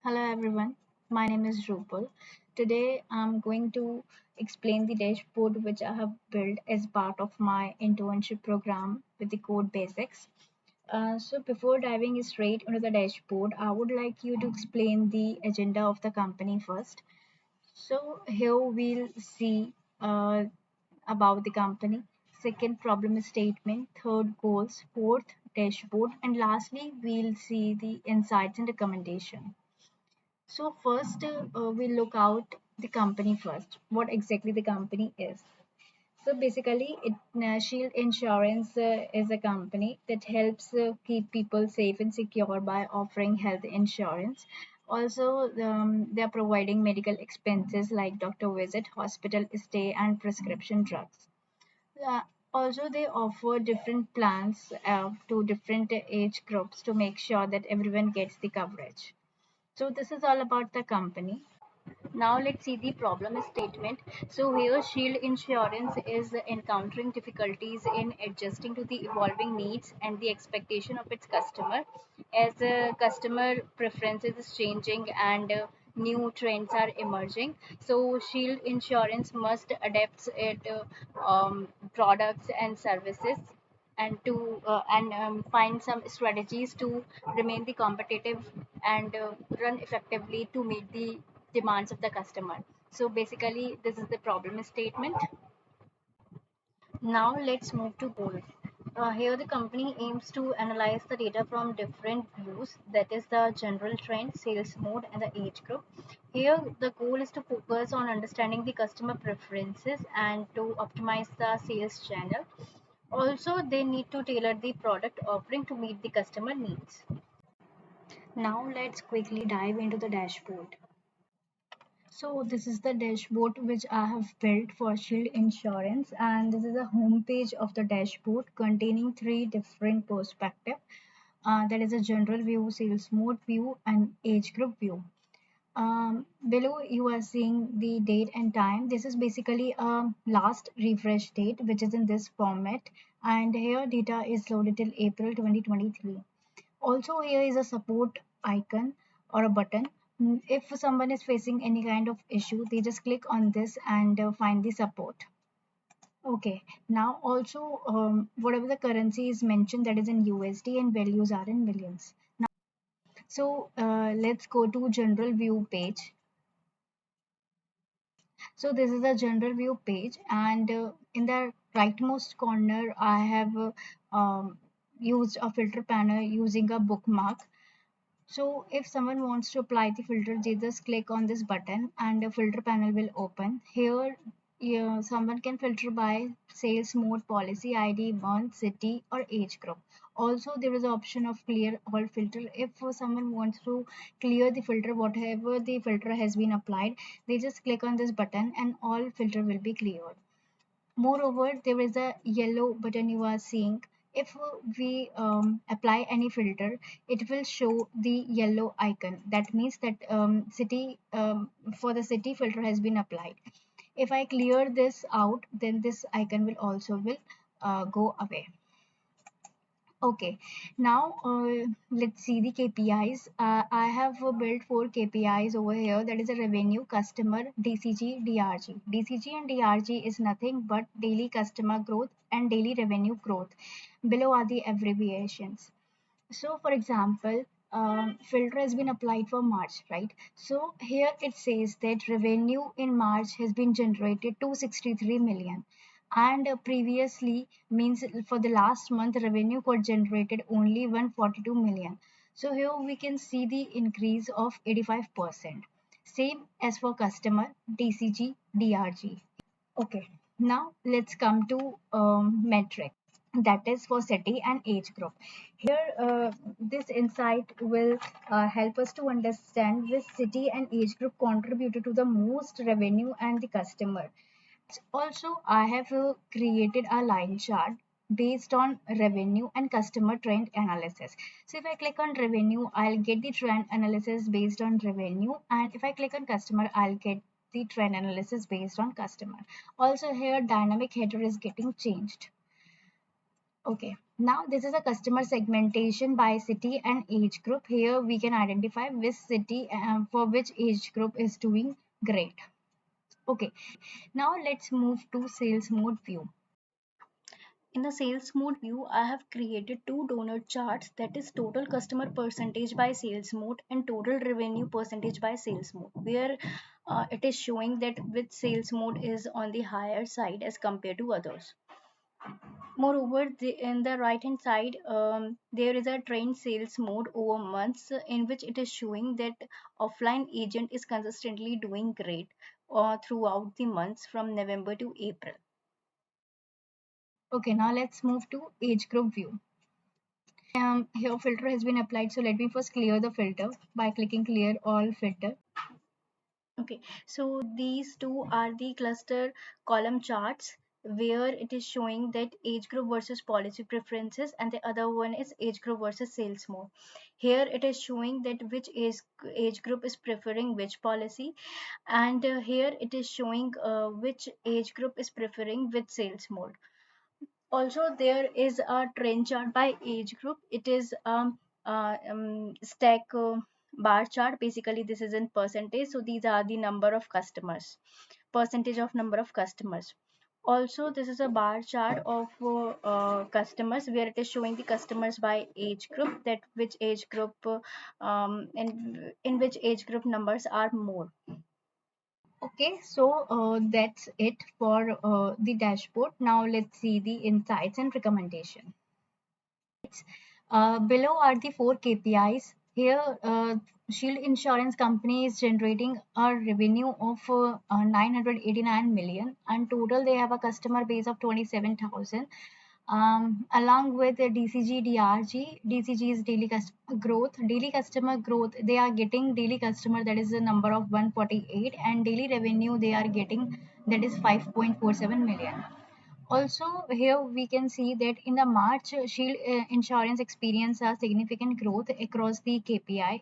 Hello everyone, my name is Rupal. Today I'm going to explain the dashboard which I have built as part of my internship program with the code basics. So before diving straight into the dashboard, I would like you to explain the agenda of the company first. So here we'll see about the company, second problem statement, third goals, fourth dashboard, and lastly we'll see the insights and recommendation. So first, we look out the company first. What exactly the company is. So basically, Shield Insurance is a company that helps keep people safe and secure by offering health insurance. Also, they are providing medical expenses like doctor visit, hospital stay, and prescription drugs. Uh, Also, they offer different plans to different age groups to make sure that everyone gets the coverage. So this is all about the company. Now let's see the problem statement. So here Shield Insurance is encountering difficulties in adjusting to the evolving needs and the expectation of its customer as customer preferences is changing and new trends are emerging. So Shield Insurance must adapt its products and services and find some strategies to remain the competitive and run effectively to meet the demands of the customer. So basically this is the problem statement. Now let's move to goals. Here the company aims to analyze the data from different views, that is the general trend, sales mode, and the age group. Here the goal is to focus on understanding the customer preferences and to optimize the sales channel. Also, they need to tailor the product offering to meet the customer needs. Now let's quickly dive into the dashboard. So this is the dashboard which I have built for Shield Insurance, and this is a home page of the dashboard containing three different perspectives. That is a general view, sales mode view, and age group view. Below you are seeing the date and time. This is basically a last refresh date which is in this format, and here data is loaded till April 2023. Also, here is a support icon or a button. If someone is facing any kind of issue, they just click on this and find the support. Okay, now also whatever the currency is mentioned, that is in USD and values are in millions. Now, so let's go to general view page. So this is a general view page, and in the rightmost corner I have used a filter panel using a bookmark. So if someone wants to apply the filter, they just click on this button and a filter panel will open. Here, yeah, someone can filter by sales mode, policy ID, month, city, or age group. Also, there is an option of clear all filter. If someone wants to clear the filter, whatever the filter has been applied, they just click on this button and all filter will be cleared. Moreover, there is a yellow button you are seeing. If we apply any filter, it will show the yellow icon. That means that city for the city filter has been applied. If I clear this out, then this icon will also will go away. Okay, now let's see the KPIs. I have built four KPIs over here. That is a revenue, customer, DCG, DRG. DCG and DRG is nothing but daily customer growth and daily revenue growth. Below are the abbreviations. So, for example, filter has been applied for March, right? So here it says that revenue in March has been generated 263 million, and previously means for the last month revenue got generated only 142 million. So here we can see the increase of 85%. Same as for customer, DCG, DRG. Okay, now let's come to metric, that is for city and age group. Here, this insight will help us to understand which city and age group contributed to the most revenue and the customer. Also, I have created a line chart based on revenue and customer trend analysis. So if I click on revenue, I'll get the trend analysis based on revenue, and if I click on customer, I'll get the trend analysis based on customer. Also here dynamic header is getting changed. Okay, Now, this is a customer segmentation by city and age group. Here we can identify which city for which age group is doing great. Okay, now let's move to sales mode view. In the sales mode view, I have created two donut charts, that is total customer percentage by sales mode and total revenue percentage by sales mode, where it is showing that which sales mode is on the higher side as compared to others. Moreover, in the right hand side, there is a trend sales mode over months in which it is showing that offline agent is consistently doing great throughout the months from November to April. Okay, now let's move to age group view. Here filter has been applied, so let me first clear the filter by clicking clear all filter. Okay, so these two are the cluster column charts where it is showing that age group versus policy preferences, and the other one is age group versus sales mode. Here it is showing that which age group is preferring which policy, and here it is showing which age group is preferring which sales mode. Also, there is a trend chart by age group. It is stack bar chart. Basically, this is in percentage. So these are the number of customers, percentage of number of customers. Also, this is a bar chart of customers where it is showing the customers by age group, that which age group in which age group numbers are more. Okay, so that's it for the dashboard. Now let's see the insights and recommendation. Below are the four KPIs. Here, Shield Insurance Company is generating a revenue of 989 million, and total they have a customer base of 27,000. Along with the DCG, DRG, DCG is daily customer growth. Daily customer growth, they are getting daily customer, that is the number of 148, and daily revenue they are getting, that is 5.47 million. Also, here we can see that in the March, Shield Insurance experienced a significant growth across the KPI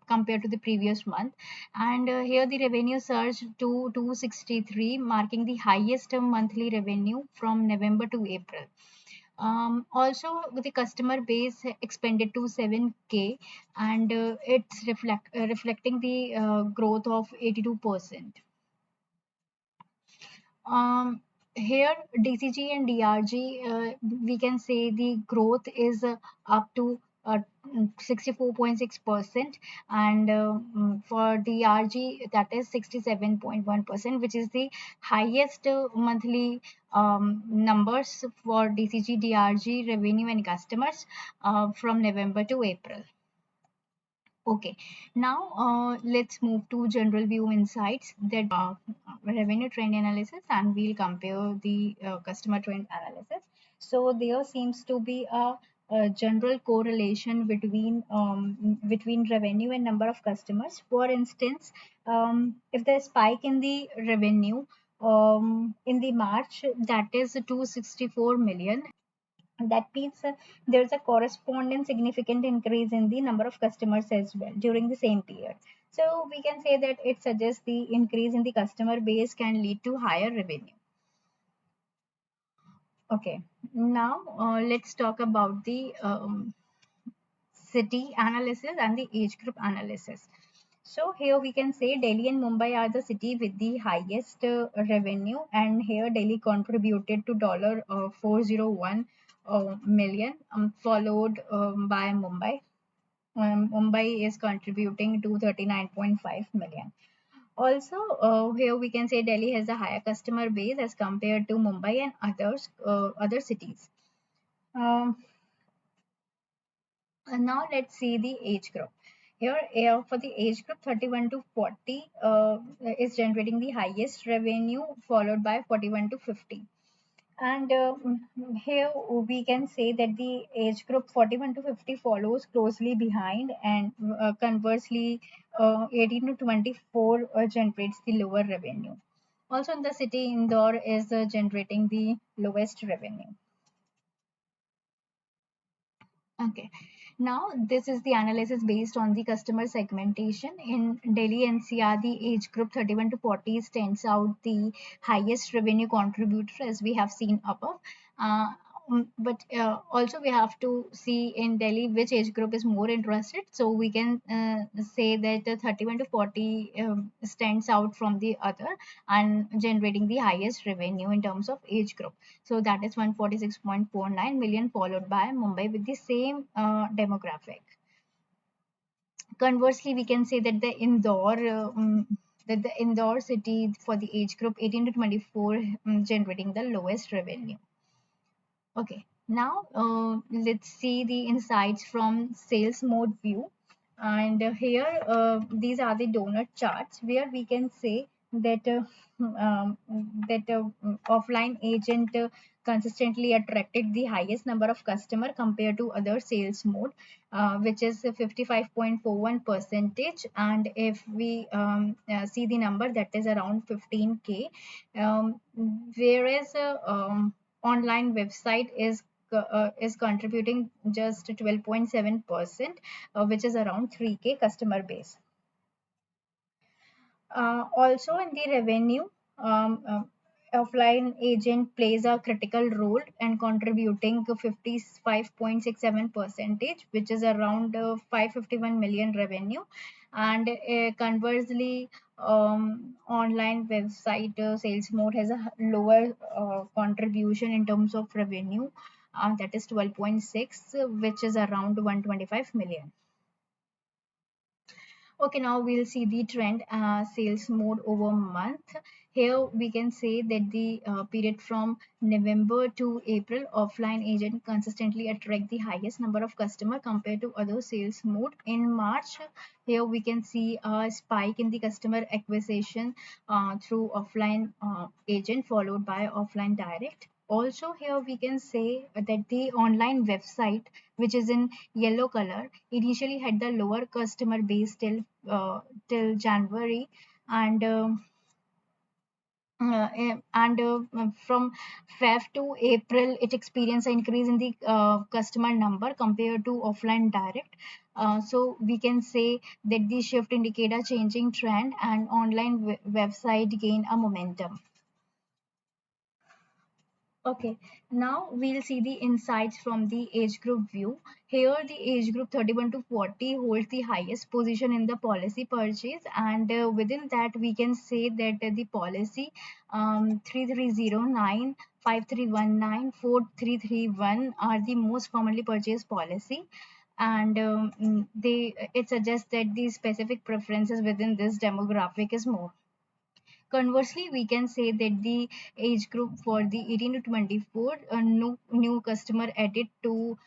compared to the previous month. And here the revenue surged to 263, marking the highest monthly revenue from November to April. Also, the customer base expanded to 7K, and it's reflecting the growth of 82%. Um, Here, DCG and DRG, we can say the growth is up to 64.6%, and for DRG that is 67.1%, which is the highest monthly numbers for DCG DRG revenue and customers from November to April. Okay, now let's move to general view insights, that revenue trend analysis, and we'll compare the customer trend analysis. So there seems to be a general correlation between revenue and number of customers. For instance, if there's spike in the revenue in the March, that is 264 million, that means there's a corresponding significant increase in the number of customers as well during the same period. So we can say that it suggests the increase in the customer base can lead to higher revenue. Okay, now let's talk about the city analysis and the age group analysis. So here we can say Delhi and Mumbai are the city with the highest revenue, and here Delhi contributed to dollar 401 million, followed by Mumbai. Mumbai is contributing to 39.5 million. Also, here we can say Delhi has a higher customer base as compared to Mumbai and other cities. Um, and now let's see the age group. Here, for the age group 31 to 40 is generating the highest revenue, followed by 41 to 50. And here we can say that the age group 41 to 50 follows closely behind, and conversely, 18 to 24 generates the lower revenue. Also, in the city, Indore is generating the lowest revenue. Okay, now this is the analysis based on the customer segmentation. In Delhi NCR, the age group 31 to 40 stands out the highest revenue contributor, as we have seen above. Uh, But also we have to see in Delhi which age group is more interested. So we can say that the 31 to 40 stands out from the other and generating the highest revenue in terms of age group. So that is 146.49 million, followed by Mumbai with the same demographic. Conversely, we can say that the Indore city for the age group 18 to 24 generating the lowest revenue. Okay, now let's see the insights from sales mode view. And here, these are the donut charts where we can say that that offline agent consistently attracted the highest number of customer compared to other sales mode, which is 55.41 percentage. And if we see the number, that is around 15K, whereas online website is contributing just 12.7%, which is around 3K customer base. Also in the revenue, offline agent plays a critical role and contributing to 55.67 percentage, which is around 551 million revenue. And conversely, online website sales mode has a lower contribution in terms of revenue, that is 12.6, which is around 125 million. Okay, now we'll see the trend sales mode over month. Here we can say that the period from November to April, offline agent consistently attract the highest number of customer compared to other sales mode. In March, here we can see a spike in the customer acquisition through offline agent followed by offline direct. Also here we can say that the online website, which is in yellow color, initially had the lower customer base till January, and from Feb to April, it experienced an increase in the customer number compared to offline direct. So we can say that the shift indicate a changing trend and online website gain a momentum. Okay, now we'll see the insights from the age group view. Here, the age group 31 to 40 holds the highest position in the policy purchase, and within that, we can say that the policy 3309, 4319, are the most commonly purchased policy. And they it suggests that the specific preferences within this demographic is more. Conversely, we can say that the age group for the 18 to 24, new customer added to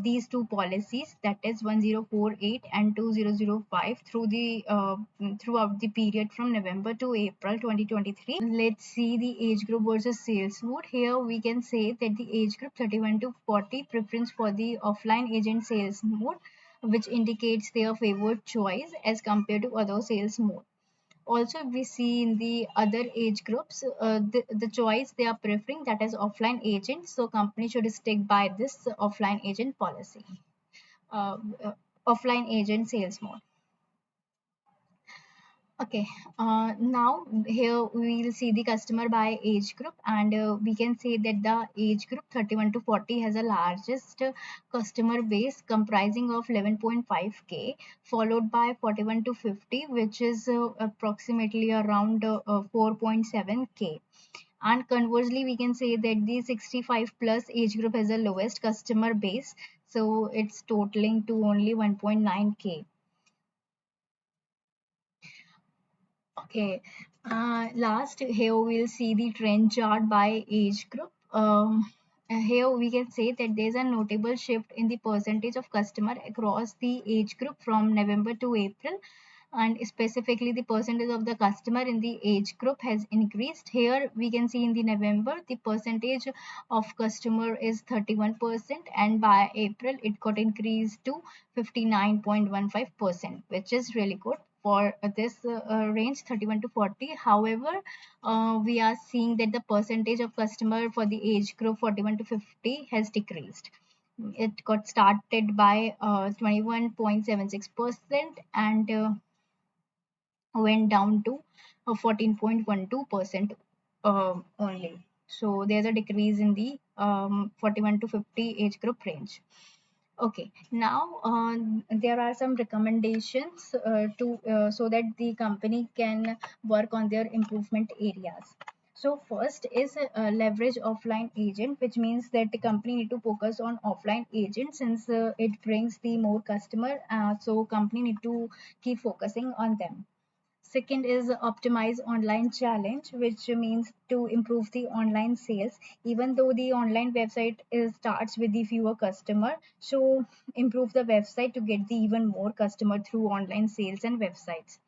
these two policies, that is 1048 and 2005 throughout the period from November to April 2023. Let's see the age group versus sales mode. Here we can say that the age group 31 to 40 preference for the offline agent sales mode, which indicates their favored choice as compared to other sales mode. Also, we see in the other age groups, the choice they are preferring, that is offline agent. So company should stick by this offline agent policy, uh, uh, offline agent sales mode. Okay, now here we will see the customer by age group, and we can say that the age group 31 to 40 has the largest customer base comprising of 11.5K, followed by 41 to 50, which is approximately around 4.7K. And conversely, we can say that the 65 plus age group has the lowest customer base, so it's totaling to only 1.9K. Okay, last here we'll see the trend chart by age group. Here we can say that there's a notable shift in the percentage of customer across the age group from November to April, and specifically the percentage of the customer in the age group has increased. Here we can see in the November the percentage of customer is 31%, and by April it got increased to 59.15%, which is really good for this range 31 to 40. However, we are seeing that the percentage of customer for the age group 41 to 50 has decreased. It got started by 21.76%, and went down to 14.12% only. So there's a decrease in the 41 to 50 age group range. Okay, now there are some recommendations to so that the company can work on their improvement areas. So first is leverage offline agent, which means that the company need to focus on offline agent since it brings the more customer. So company need to keep focusing on them. Second is optimize online challenge, which means to improve the online sales. Even though the online website is starts with the fewer customer, so improve the website to get the even more customer through online sales and websites.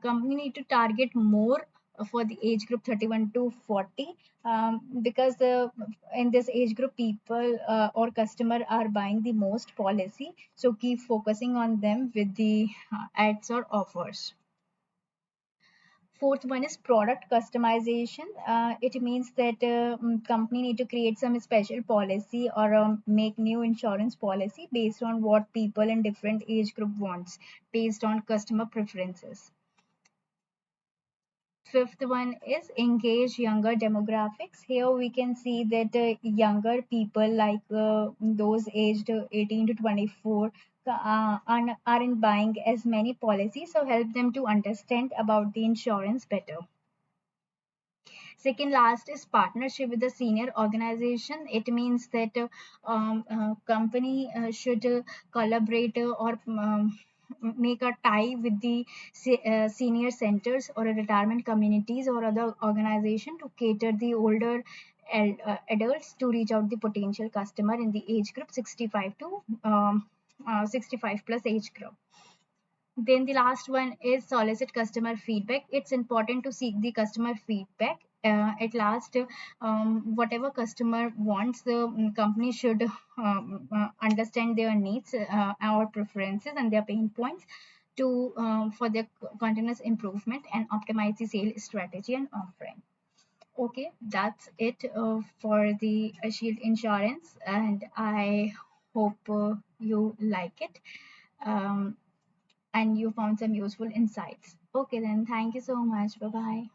Company need to target more for the age group 31 to 40, because in this age group people or customer are buying the most policy, so keep focusing on them with the ads or offers. Fourth one is product customization. It means that company need to create some special policy or make new insurance policy based on what people in different age group wants, based on customer preferences. Fifth one is engage younger demographics. Here we can see that younger people like those aged 18 to 24 aren't buying as many policies, so help them to understand about the insurance better. Second last is partnership with the senior organization. It means that company should collaborate or make a tie with the senior centers or retirement communities or other organization to cater the older adults to reach out the potential customer in the age group 65 to 65 plus age group. Then the last one is solicit customer feedback. It's important to seek the customer feedback. At last, whatever customer wants, the company should understand their needs, our preferences, and their pain points to for their continuous improvement and optimize the sales strategy and offering. Okay, that's it for the Shield Insurance, and I hope you like it. Um, and you found some useful insights. Okay, then, thank you so much. Bye bye.